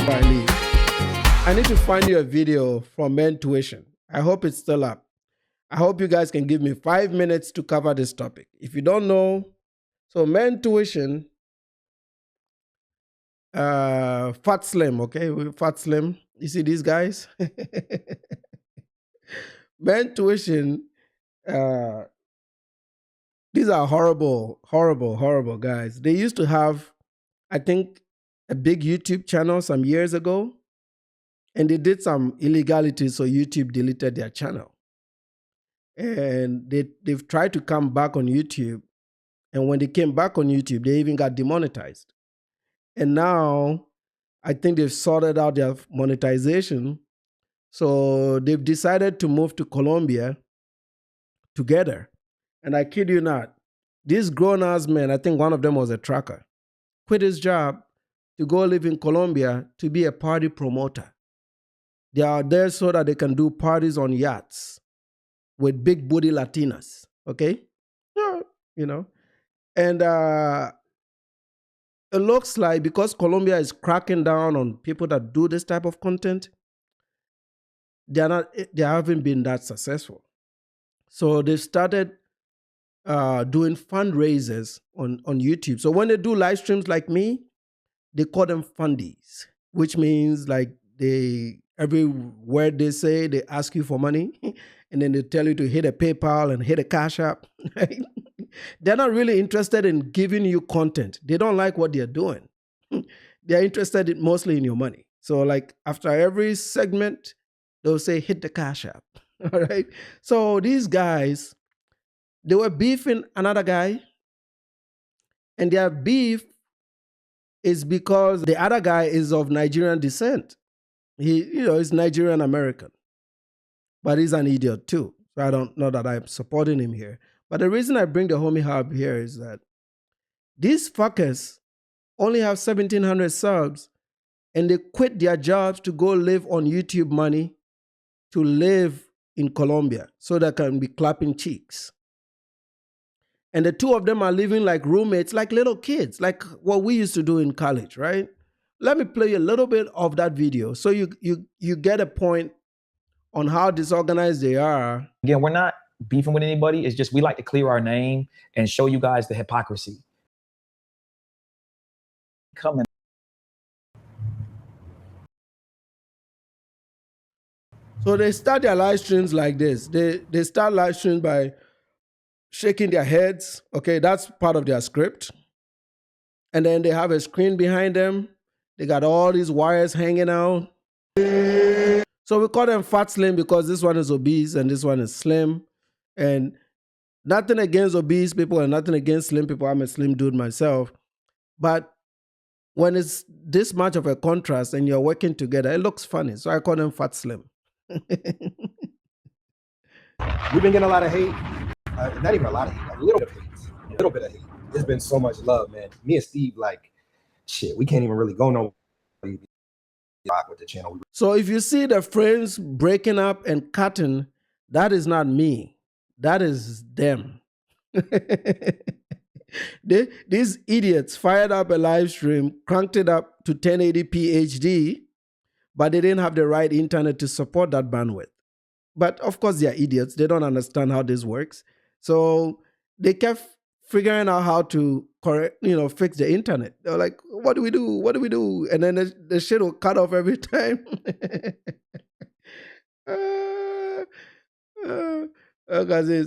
before I leave. I need to find you a video from Mentuition. I hope it's still up. I hope you guys can give me 5 minutes to cover this topic. If you don't know, so Mentuition, Fat Slim, okay? Fat Slim. You see these guys? Mentuition, these are horrible, horrible, horrible guys. They used to have, I think, a big YouTube channel some years ago, and they did some illegalities, so YouTube deleted their channel. And they've tried to come back on YouTube, and when they came back on YouTube, they even got demonetized. And now, I think they've sorted out their monetization, so they've decided to move to Colombia together. And I kid you not, these grown-ass men, I think one of them was a trucker, quit his job to go live in Colombia to be a party promoter. They are there so that they can do parties on yachts with big booty Latinas, okay? Yeah, you know. And it looks like because Colombia is cracking down on people that do this type of content, they haven't been that successful. So they started doing fundraisers on YouTube. So when they do live streams like me, they call them fundies, which means like every word they say, they ask you for money, and then they tell you to hit a PayPal and hit a Cash App. Right? They're not really interested in giving you content. They don't like what they're doing. They're interested mostly in your money. So like after every segment, they'll say, hit the Cash App. All right. So these guys, they were beefing another guy, and their beef is because the other guy is of Nigerian descent. He's Nigerian American, but he's an idiot too. So I don't know that I'm supporting him here. But the reason I bring the homie hub here is that these fuckers only have 1,700 subs, and they quit their jobs to go live on YouTube money to live in Colombia so they can be clapping cheeks. And the two of them are living like roommates, like little kids, like what we used to do in college, right? Let me play you a little bit of that video so you get a point on how disorganized they are. Again, we're not beefing with anybody. It's just we like to clear our name and show you guys the hypocrisy. Coming. So they start their live streams like this. They start live streams by shaking their heads. Okay, that's part of their script. And then they have a screen behind them. They got all these wires hanging out. So we call them Fat Slim because this one is obese and this one is slim. And nothing against obese people and nothing against slim people. I'm a slim dude myself. But when it's this much of a contrast and you're working together, it looks funny. So I call them Fat Slim. We've been getting a lot of hate. Not even a lot of hate, a little bit of hate. A little bit of hate. There's been so much love, man. Me and Steve, like, shit, we can't even really go no with the channel. So if you see the friends breaking up and cutting, that is not me. That is them. These idiots fired up a live stream, cranked it up to 1080p HD, but they didn't have the right internet to support that bandwidth. But of course, they're idiots. They don't understand how this works. So they kept figuring out how to fix the internet. They're like, what do we do? What do we do? And then the shit will cut off every time.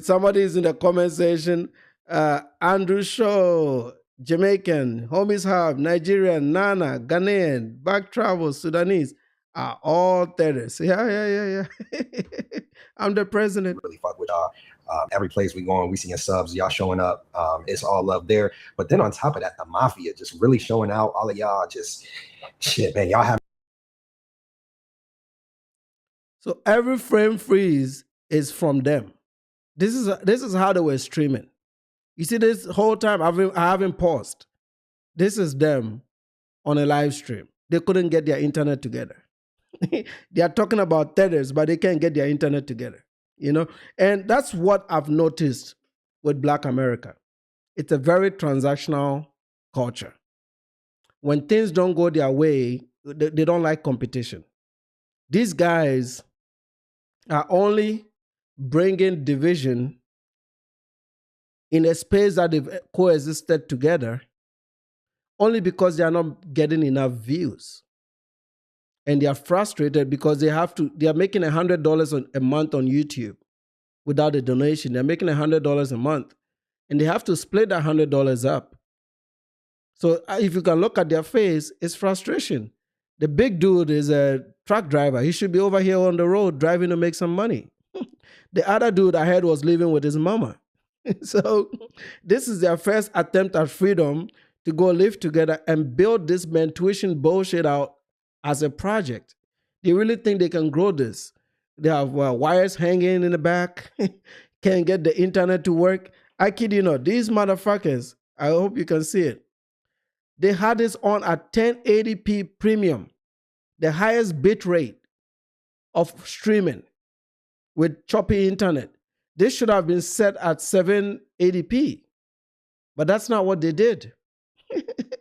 Somebody's in the comment section. Andrew Shaw, Jamaican, Homies Hub, Nigerian, Nana, Ghanaian, back travel, Sudanese are all terrorists. Yeah. I'm the president. Really fuck with y'all. Every place we going, we seeing subs, y'all showing up. It's all love there. But then on top of that, the mafia just really showing out. All of y'all just shit, man. Y'all have. So every frame freeze is from them. This is how they were streaming. You see, this whole time I haven't paused. This is them on a live stream. They couldn't get their internet together. They are talking about terrorists, but they can't get their internet together. And that's what I've noticed with Black America. It's a very transactional culture. When things don't go their way, they don't like competition. These guys are only bringing division in a space that they've coexisted together only because they are not getting enough views. And they are frustrated because they are making $100 a month on YouTube without a donation. They're making $100 a month and they have to split that $100 up. So if you can look at their face, it's frustration. The big dude is a truck driver. He should be over here on the road driving to make some money. The other dude I heard was living with his mama. So this is their first attempt at freedom to go live together and build this Mentuition bullshit out as a project. They really think they can grow this. They have wires hanging in the back, can't get the internet to work. I kid you not, these motherfuckers, I hope you can see it. They had this on at 1080p premium, the highest bit rate of streaming with choppy internet. This should have been set at 780p, but that's not what they did.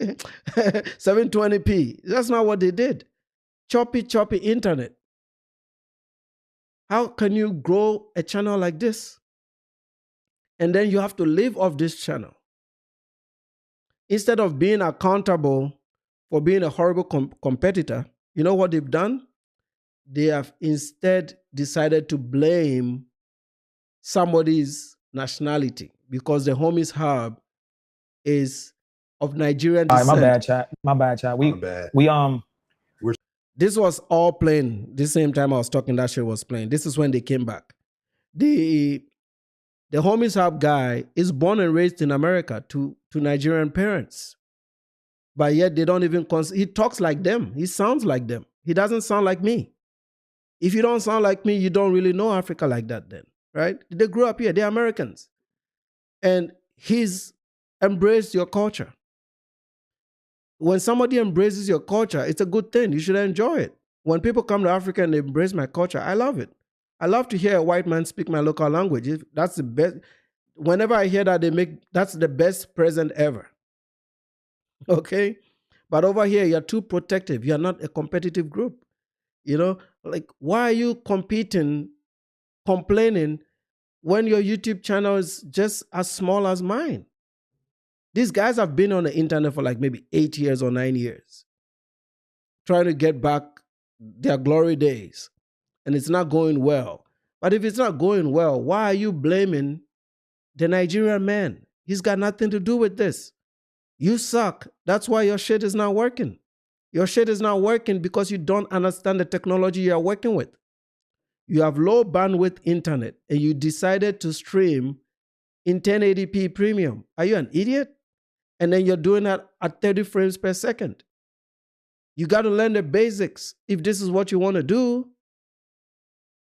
720p, that's not what they did. Choppy internet. How can you grow a channel like this? And then you have to live off this channel. Instead of being accountable for being a horrible competitor, you know what they've done? They have instead decided to blame somebody's nationality because the homies hub is of Nigerian descent. All right, my bad, chat. This was all playing. The same time I was talking, that shit was playing. This is when they came back. The homies hub guy is born and raised in America to Nigerian parents. But yet they don't even he talks like them. He sounds like them. He doesn't sound like me. If you don't sound like me, you don't really know Africa like that then, right? They grew up here. They're Americans. And he's embraced your culture. When somebody embraces your culture, it's a good thing. You should enjoy it. When people come to Africa and they embrace my culture, I love it. I love to hear a white man speak my local language. That's the best. Whenever I hear that, that's the best present ever. Okay? But over here, you're too protective. You're not a competitive group. You know, like, why are you complaining when your YouTube channel is just as small as mine? These guys have been on the internet for like maybe 8 years or 9 years, trying to get back their glory days, and it's not going well. But if it's not going well, why are you blaming the Nigerian man? He's got nothing to do with this. You suck. That's why your shit is not working. Your shit is not working because you don't understand the technology you're working with. You have low bandwidth internet and you decided to stream in 1080p premium. Are you an idiot? And then you're doing that at 30 frames per second. You got to learn the basics. If this is what you want to do,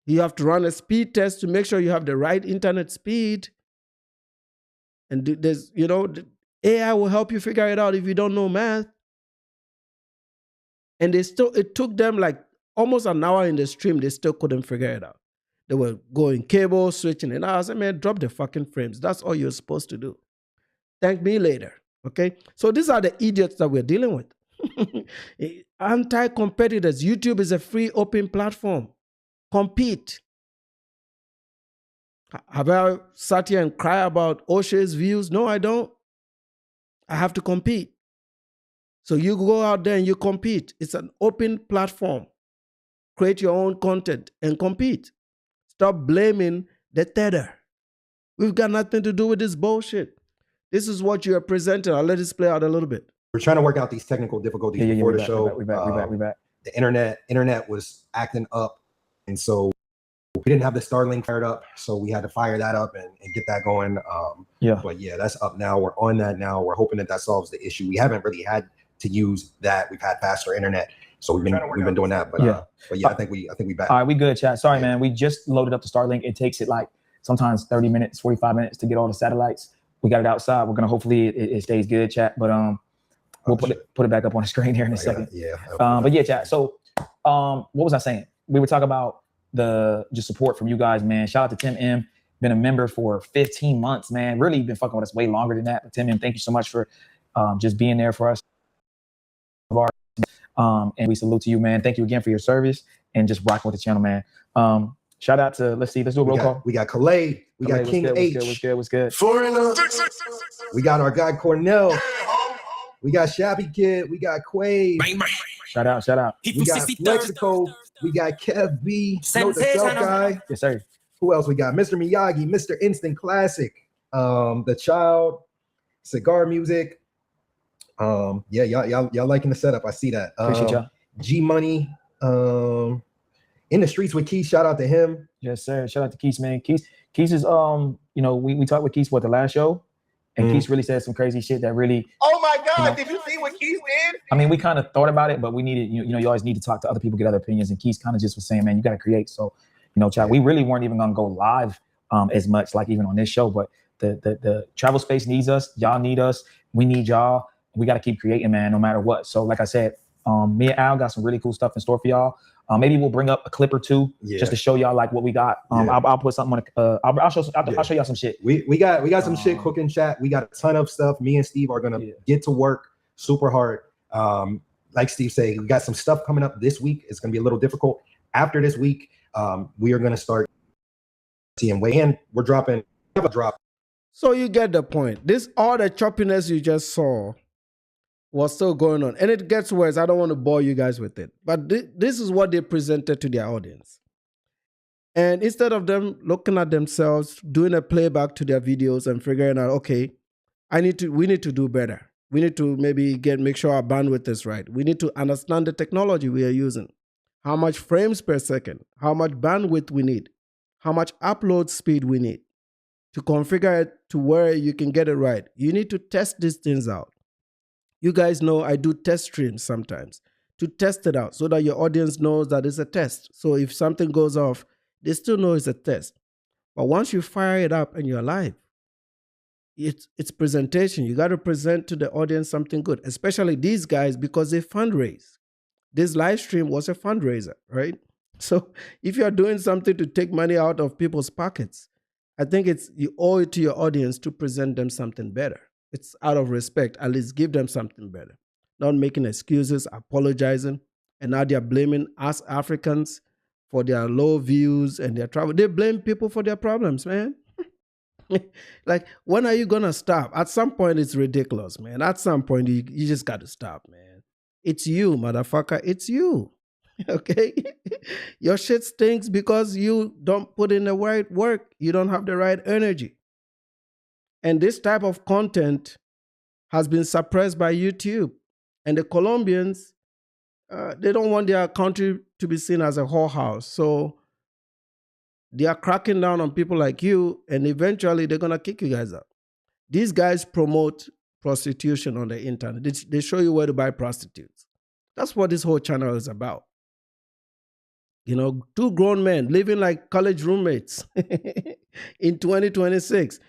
you have to run a speed test to make sure you have the right internet speed. And there's, AI will help you figure it out if you don't know math. And it took them like almost an hour in the stream, they still couldn't figure it out. They were going cable, switching, and I said, man, drop the fucking frames. That's all you're supposed to do. Thank me later, okay? So these are the idiots that we're dealing with. Anti-competitors. YouTube is a free, open platform. Compete. Have I sat here and cried about O'Shea's views? No, I don't. I have to compete. So you go out there and you compete. It's an open platform. Create your own content and compete. Stop blaming the tether. We've got nothing to do with this bullshit. This is what you are presenting. I'll let this play out a little bit. We're trying to work out these technical difficulties before the show. We back. The internet was acting up. And so we didn't have the Starlink fired up. So we had to fire that up and get that going. But yeah, that's up now. We're on that now. We're hoping that solves the issue. We haven't really had to use that. We've had faster internet. So we've been doing that. But yeah, I think we back. All right, we good, chat. Sorry, man. We just loaded up the Starlink. It takes it like sometimes 30 minutes, 45 minutes to get all the satellites. We got it outside. We're gonna hopefully it stays good, chat. But we'll put it back up on the screen here in a second. But yeah, chat. So what was I saying? We were talking about the just support from you guys, man. Shout out to Tim M. Been a member for 15 months, man. Really been fucking with us way longer than that. But Tim M, thank you so much for just being there for us. And we salute to you, man. Thank you again for your service and just rocking with the channel, man. Shout out to, let's do a roll call. We got Calais. We got King H. What's good? We got our guy Cornell. We got Shabby Kid. We got Quave. Shout out. We got Mexico. We got Kev B. Note the Self Guy. Yes, sir. Who else we got? Mr. Miyagi, Mr. Instant Classic, The Child, Cigar Music. Y'all liking the setup. I see that. Appreciate y'all. G Money. In the Streets with Keith. Shout out to him. Yes, sir. Shout out to Keith, man. Keith is we talked with Keith the last show, and Keith really said some crazy shit that really. Oh my God! Did you see what Keith did? I mean, we kind of thought about it, but we needed you always need to talk to other people, get other opinions, and Keith kind of just was saying, man, you got to create. So, chat. We really weren't even gonna go live as much, like even on this show, but the travel space needs us. Y'all need us. We need y'all. We got to keep creating, man, no matter what. So, like I said, me and Al got some really cool stuff in store for y'all. Maybe we'll bring up a clip or two just to show y'all like what we got. I'll put something on. I'll show y'all some shit. We got some shit cooking, chat. We got a ton of stuff. Me and Steve are gonna get to work super hard. Like Steve said, we got some stuff coming up this week. It's gonna be a little difficult. After this week, we are gonna start seeing way in. We're dropping a drop. So you get the point. All the choppiness you just saw was still going on. And it gets worse. I don't want to bore you guys with it. But this is what they presented to their audience. And instead of them looking at themselves, doing a playback to their videos and figuring out, okay, we need to do better. We need to maybe make sure our bandwidth is right. We need to understand the technology we are using. How much frames per second, how much bandwidth we need, how much upload speed we need to configure it to where you can get it right. You need to test these things out. You guys know I do test streams sometimes to test it out so that your audience knows that it's a test. So if something goes off, they still know it's a test. But once you fire it up and you're live, it's presentation. You got to present to the audience something good, especially these guys because they fundraise. This live stream was a fundraiser, right? So if you're doing something to take money out of people's pockets, I think you owe it to your audience to present them something better. It's out of respect. At least give them something better. Not making excuses, apologizing, and now they're blaming us Africans for their low views and their travel. They blame people for their problems, man. Like, when are you going to stop? At some point, it's ridiculous, man. At some point, you just got to stop, man. It's you, motherfucker. It's you. Okay? Your shit stinks because you don't put in the right work. You don't have the right energy. And this type of content has been suppressed by YouTube. And the Colombians, they don't want their country to be seen as a whorehouse. So they are cracking down on people like you, and eventually they're going to kick you guys out. These guys promote prostitution on the internet. They show you where to buy prostitutes. That's what this whole channel is about. Two grown men living like college roommates in 2026.